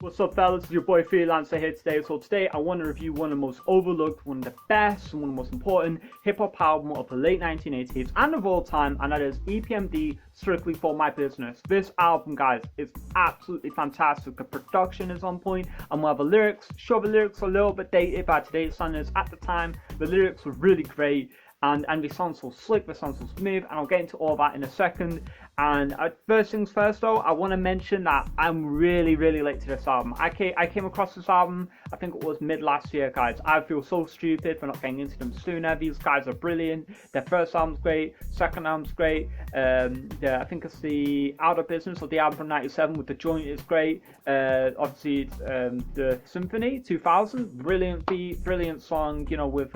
What's up, fellas? It's your boy Freelancer here today. So today I want to review one of the most overlooked, one of the best, and one of the most important hip-hop album of the late 1980s and of all time, and that is Epmd, Strictly For My Business. This album, guys, is absolutely fantastic. The production is on point, and while the lyrics, sure, the lyrics are a little bit dated by today's standards, at the time, the lyrics were really great. And they sound so slick, they sound so smooth, and I'll get into all that in a second. And first things first though, I want to mention that I'm really late to this album. I came across this album, I think it was mid last year, guys. I feel so stupid for not getting into them sooner. These guys are brilliant. Their first album's great, second album's great. I think it's the Out of Business, or the album from '97 with The Joint, is great. Obviously it's, the Symphony 2000, brilliant beat, brilliant song, you know, with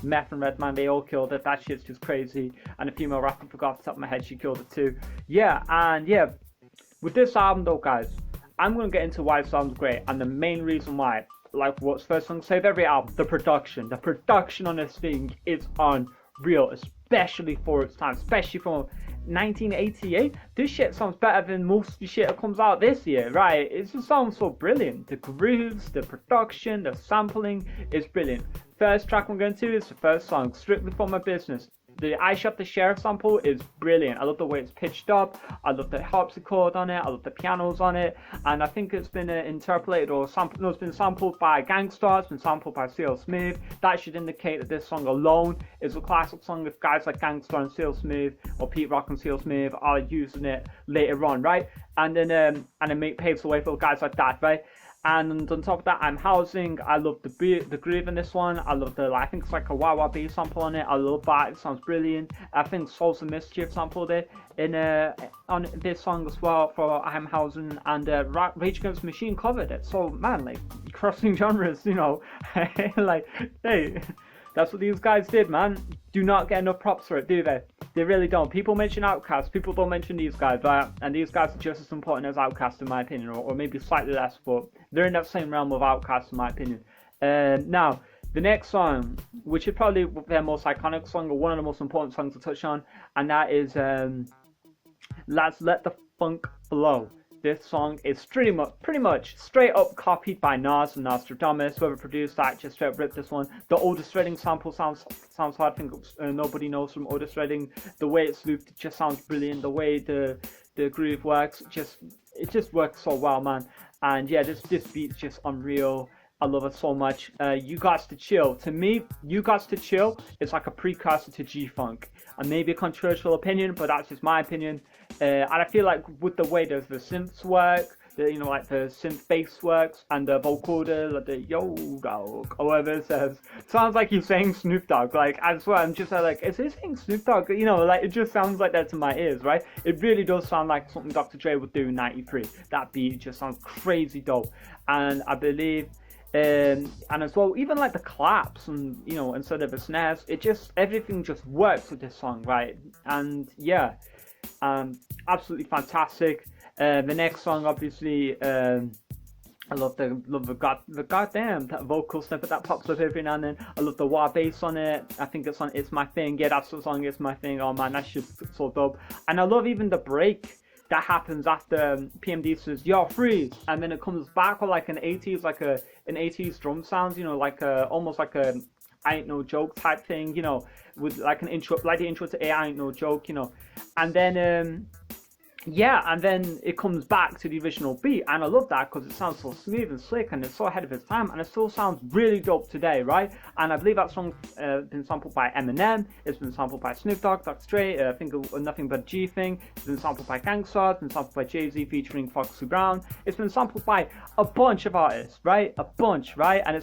Meth and Redman, they all killed it. That shit's just crazy. And a female rapper, forgot off the top of my head, she killed it too. Yeah, with this album though, guys, I'm gonna get into why this album's great, and the main reason why, like what's first thing to say of every album, the production on this thing is unreal, especially for its time, especially from 1988. This shit sounds better than most of the shit that comes out this year, right? It just sounds so brilliant. The grooves, the production, the sampling is brilliant. First track I'm going to is the first song, Strictly For My Business. The I Shot the Sheriff sample is brilliant. I love the way it's pitched up. I love the harpsichord on it. I love the pianos on it. And I think it's been interpolated or sampled. No, it's been sampled by Gangstar. It's been sampled by CL Smooth. That should indicate that this song alone is a classic song if guys like Gangstar and CL Smooth, or Pete Rock and CL Smooth, are using it later on, right? And then it paves the way for guys like that, right? And on top of that, I'm Housing. I love the groove in this one. I love I think it's like a wah wah bass sample on it. I love that. It sounds brilliant. I think Souls of Mischief sampled it on this song as well for I'm Housing, and Rage Against the Machine covered it. So man, like crossing genres, you know, like hey. That's what these guys did, man. Do not get enough props for it, do they? They really don't. People mention Outkast, people don't mention these guys, right? And these guys are just as important as Outkast, in my opinion, or maybe slightly less, but they're in that same realm of Outkast, in my opinion. Now, the next song, which is probably their most iconic song, or one of the most important songs to touch on, and that is Let's Let the Funk Flow. This song is pretty much straight up copied by Nas and Nostradamus. Whoever produced that just straight up ripped this one. The Otis Redding sample sounds hard. I think nobody knows from Otis Redding. The way it's looped, it just sounds brilliant. The way the groove works, it just works so well, man. And yeah, this beat's just unreal. I love it so much. You Gots to Chill. To me, You Gots to Chill is like a precursor to G-Funk. And maybe a controversial opinion, but that's just my opinion. And I feel like with the way the synths work, like the synth bass works, and the vocoder, like the yo dog, or whatever it says, sounds like he's saying Snoop Dogg. Like, I swear, I'm just like, is he saying Snoop Dogg? You know, like, it just sounds like that to my ears, right? It really does sound like something Dr. Dre would do in '93. That beat just sounds crazy dope. And I believe, and as well, even like the claps, and you know, instead of the snares, everything just works with this song, right? And yeah, absolutely fantastic. The next song, obviously, I love the goddamn that vocal snippet that pops up every now and then. I love the wah bass on it. I think it's on It's My Thing. Yeah, that's the song, It's My Thing. Oh man, that's just so dope. And I love even the break that happens after PMD says "Yo, freeze," and then it comes back with like an 80s drum sounds, you know, like almost like a I Ain't No Joke type thing, you know, with like an intro, like the intro to I Ain't No Joke, you know, and then and then it comes back to the original beat, and I love that because it sounds so smooth and slick, and it's so ahead of its time, and it still sounds really dope today, right? And I believe that song's been sampled by Eminem, it's been sampled by Snoop Dogg, Dr. Dre, I think Nothing But a G Thing, it's been sampled by Gangstar, it's been sampled by Jay-Z featuring Foxy Brown, it's been sampled by a bunch of artists, right? A bunch, right? And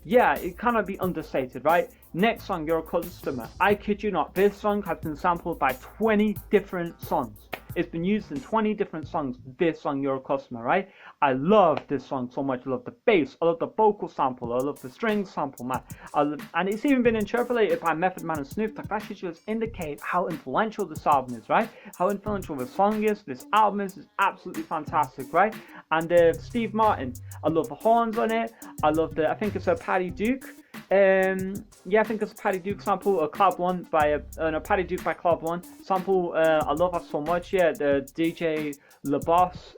it cannot be understated, right? Next song, You're a Customer. I kid you not, this song has been sampled by 20 different songs. It's been used in 20 different songs, this song, You're a Customer, right? I love this song so much. I love the bass, I love the vocal sample, I love the string sample, man. And it's even been interpolated by Method Man and Snoop Dogg. That should just indicate how influential this album is, right? How influential this song is, this album is absolutely fantastic, right? And Steve Martin, I love the horns on it. I love I think it's a Patty Duke. Yeah, I think it's a Paddy Duke sample, a Club One by no, Paddy Duke by Club One sample. I love that so much. Yeah, the DJ LaBoss,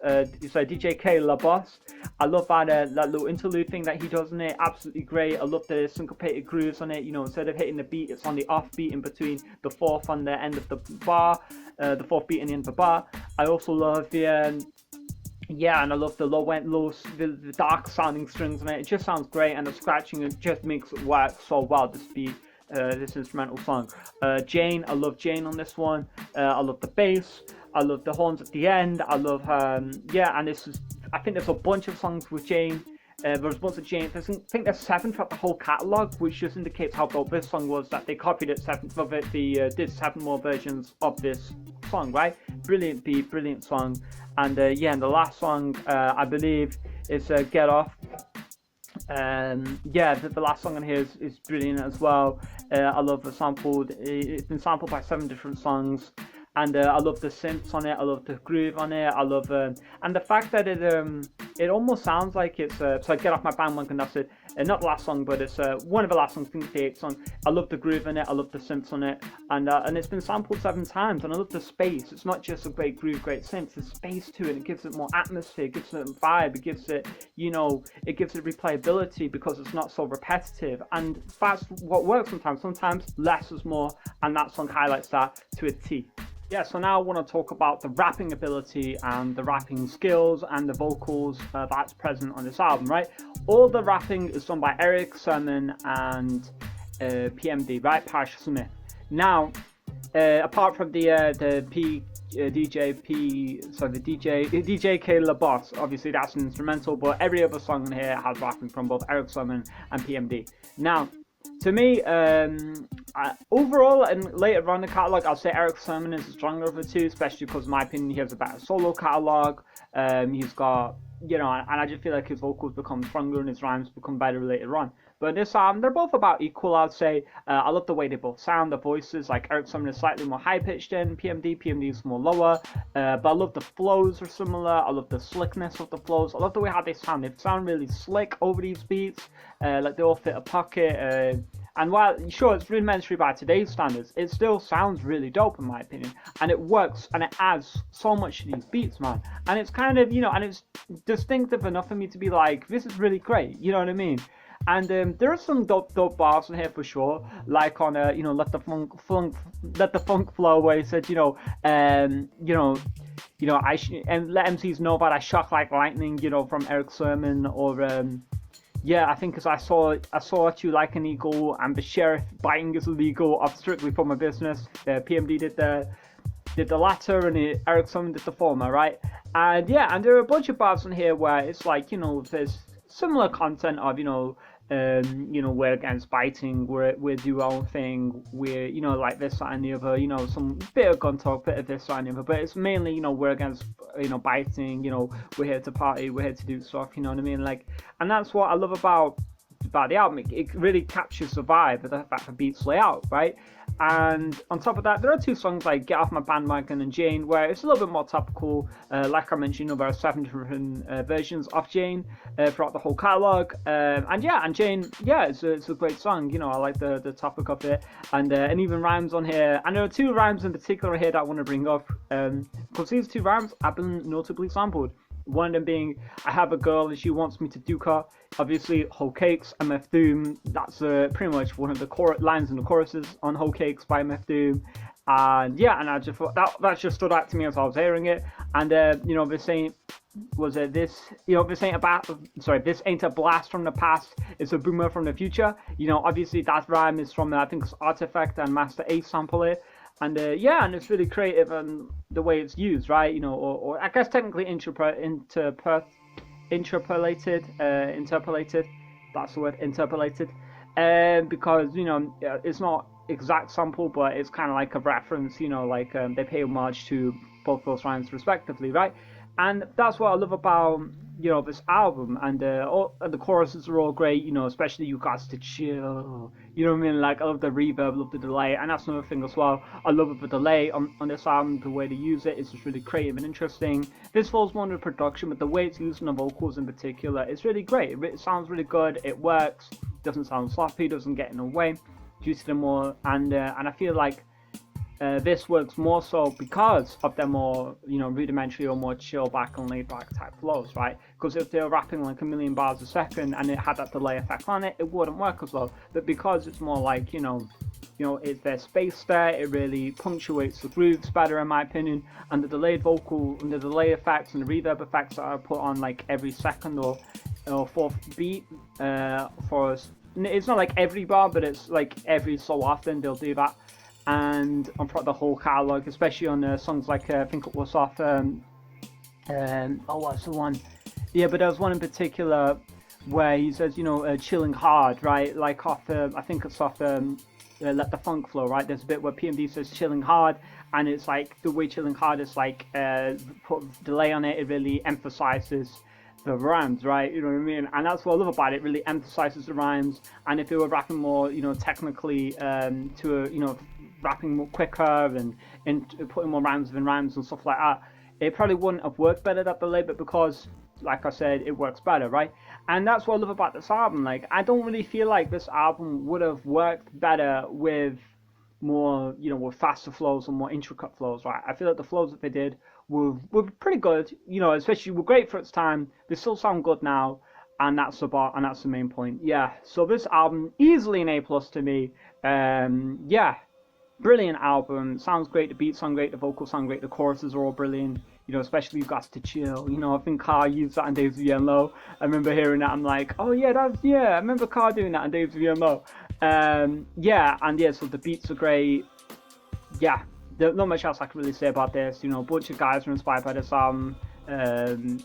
sorry, DJ K LaBoss. I love that little interlude thing that he does in it. Absolutely great. I love the syncopated grooves on it. You know, instead of hitting the beat, it's on the off beat in between the fourth on the end of the bar, the fourth beat in the end of the bar. I also love the yeah, and I love the the dark sounding strings on it. It just sounds great, and the scratching, it just makes it work so well. This beat, this instrumental song. Jane, I love Jane on this one. I love the bass. I love the horns at the end. I love yeah, and this is, I think there's a bunch of songs with Jane. There's a bunch of Jane. I think there's 7 throughout the whole catalogue, which just indicates how dope this song was. That they copied it 7 of it. They did 7 more versions of this song, right? Brilliant beat, brilliant song. And yeah, and the last song, I believe, is Get Off. Yeah, the last song on here is brilliant as well. I love the sample. It's been sampled by 7 different songs. And I love the synths on it. I love the groove on it. I love and the fact that it almost sounds like it's so I Get Off My Bandwagon. That's it. Not the last song, but it's one of the last songs. I think the 8th song. I love the groove in it. I love the synths on it, and it's been sampled 7 times. And I love the space. It's not just a great groove, great synths. There's space to it. It gives it more atmosphere. It gives it vibe. It gives it, you know, it gives it replayability because it's not so repetitive. And that's what works sometimes. Sometimes less is more, and that song highlights that to a T. Yeah, so now I want to talk about the rapping ability and the rapping skills and the vocals that's present on this album, right? All the rapping is done by Eric Sermon and PMD, right? Pash Smith. Now, apart from the DJ K LaBoss, obviously that's an instrumental, but every other song in here has rapping from both Eric Sermon and PMD. Now, to me, overall and later on in the catalogue, I'll say Eric Sermon is the stronger of the two, especially because in my opinion he has a better solo catalogue. He's got, you know, and I just feel like his vocals become stronger and his rhymes become better later on. But this album, they're both about equal, I'd say. I love the way they both sound, the voices. Like Eric Sermon is slightly more high pitched than PMD. PMD is more lower. But I love the flows are similar. I love the slickness of the flows. I love the way how they sound. They sound really slick over these beats. Like they all fit a pocket. And while, sure, it's rudimentary by today's standards, it still sounds really dope in my opinion. And it works and it adds so much to these beats, man. And it's kind of, you know, and it's distinctive enough for me to be like, this is really great. You know what I mean? And there are some dope bars in here for sure, like on you know, let the funk flow, where he said, you know, and let MCs know that I shock like lightning, you know, from Eric Sermon, or yeah, I think because I saw at you like an eagle, and the sheriff biting is illegal of Strictly for My Business. PMD did the latter, and Eric Sermon did the former, right? And yeah, and there are a bunch of bars in here where it's like, you know, there's similar content of, you know, we're against biting, we do our own thing, we're, you know, like this, that, and the other, you know, some bit of gun talk, bit of this, that, and the other, but it's mainly, you know, we're against, you know, biting, you know, we're here to party, we're here to do stuff, you know what I mean? Like, and that's what I love about the album. It really captures the vibe of the fact the beats lay out, right? And on top of that, there are 2 songs like Get Off My Bandwagon and Jane, where it's a little bit more topical. Like I mentioned, you know, there are 7 different versions of Jane throughout the whole catalogue. And Jane, yeah, it's a great song. You know, I like the topic of it, and even rhymes on here. And there are 2 rhymes in particular here that I want to bring up, because these 2 rhymes have been notably sampled. One of them being, I have a girl and she wants me to duke her. Obviously, Whole Cakes, MF Doom. That's pretty much one of the lines in the choruses on Whole Cakes by MF Doom. And yeah, and I just thought that just stood out to me as I was hearing it. And you know, this ain't this ain't a blast from the past, it's a boomer from the future. You know, obviously that rhyme is from, I think it's Artifact and Master Ace sample it. And yeah, and it's really creative and the way it's used, right? You know, or I guess technically interpolated. That's the word, interpolated. Because, you know, it's not exact sample, but it's kind of like a reference. You know, like they pay homage to both those rhymes respectively, right? And that's what I love about, you know, this album. And the choruses are all great, you know, especially You Got to Chill. You know what I mean? Like, I love the reverb, I love the delay. And that's another thing as well. I love the delay on this album. The way they use it is just really creative and interesting. This falls more into production, but the way it's used in the vocals in particular is really great. It sounds really good. It works. doesn't sound sloppy, doesn't get in the way due to the more, and I feel like this works more so because of their more, rudimentary or more chill back and laid back type flows, right? Because if they're rapping like a million bars a second and it had that delay effect on it, it wouldn't work as well. But because it's more like, it's their space there, it really punctuates the grooves better in my opinion, and the delayed vocal and the delay effects and the reverb effects that are put on like every second or fourth beat it's not like every bar, but it's like every so often they'll do that. And on the whole catalog, especially on songs like I think it was off what's the one? Yeah, but there was one in particular where he says, chilling hard, right? Like off I think it's off Let the Funk Flow, right? There's a bit where PMD says chilling hard, and it's like the way chilling hard is like put delay on it. It really emphasizes the rhymes, right? You know what I mean? And that's what I love about it. It really emphasizes the rhymes. And if they were rapping more, technically rapping more quicker and putting more rhymes within rhymes and stuff like that, it probably wouldn't have worked better that delay. But because, like I said, it works better, right? And that's what I love about this album. Like, I don't really feel like this album would have worked better with more, with faster flows and more intricate flows, right? I feel like the flows that they did were pretty good, especially were great for its time. They still sound good now, and that's the main point. Yeah, so this album easily an A+ to me. Brilliant album. Sounds great. The beats sound great. The vocals sound great. The choruses are all brilliant. Especially You've Got to Chill. I think Carr used that on Days of Young Low. I remember hearing that. I'm like, oh yeah, I remember Carr doing that on Days of Young Low. So the beats are great. Yeah, there's not much else I can really say about this. A bunch of guys were inspired by this album. And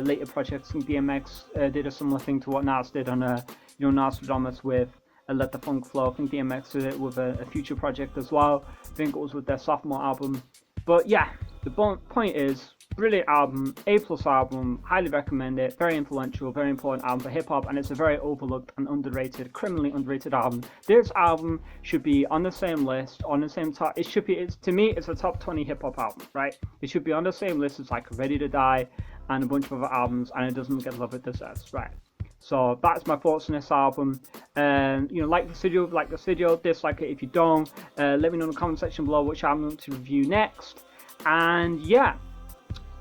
later projects. I think DMX did a similar thing to what Nas did on Nostradamus with Let the Funk Flow. I think DMX did it with a future project as well. I think it was with their sophomore album. But yeah, the point is, brilliant album, A+ album, highly recommend it, very influential, very important album for hip-hop, and it's a very overlooked and underrated, criminally underrated album. This album should be on the same list, on the same top, to me, it's a top 20 hip-hop album, right? It should be on the same list as like Ready to Die and a bunch of other albums, and it doesn't get the love it deserves, right? So that's my thoughts on this album. Like this video, dislike it if you don't. Let me know in the comment section below which album I want to review next. And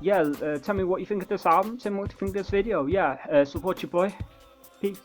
tell me what you think of this album. Tell me what you think of this video. Support your boy. Peace.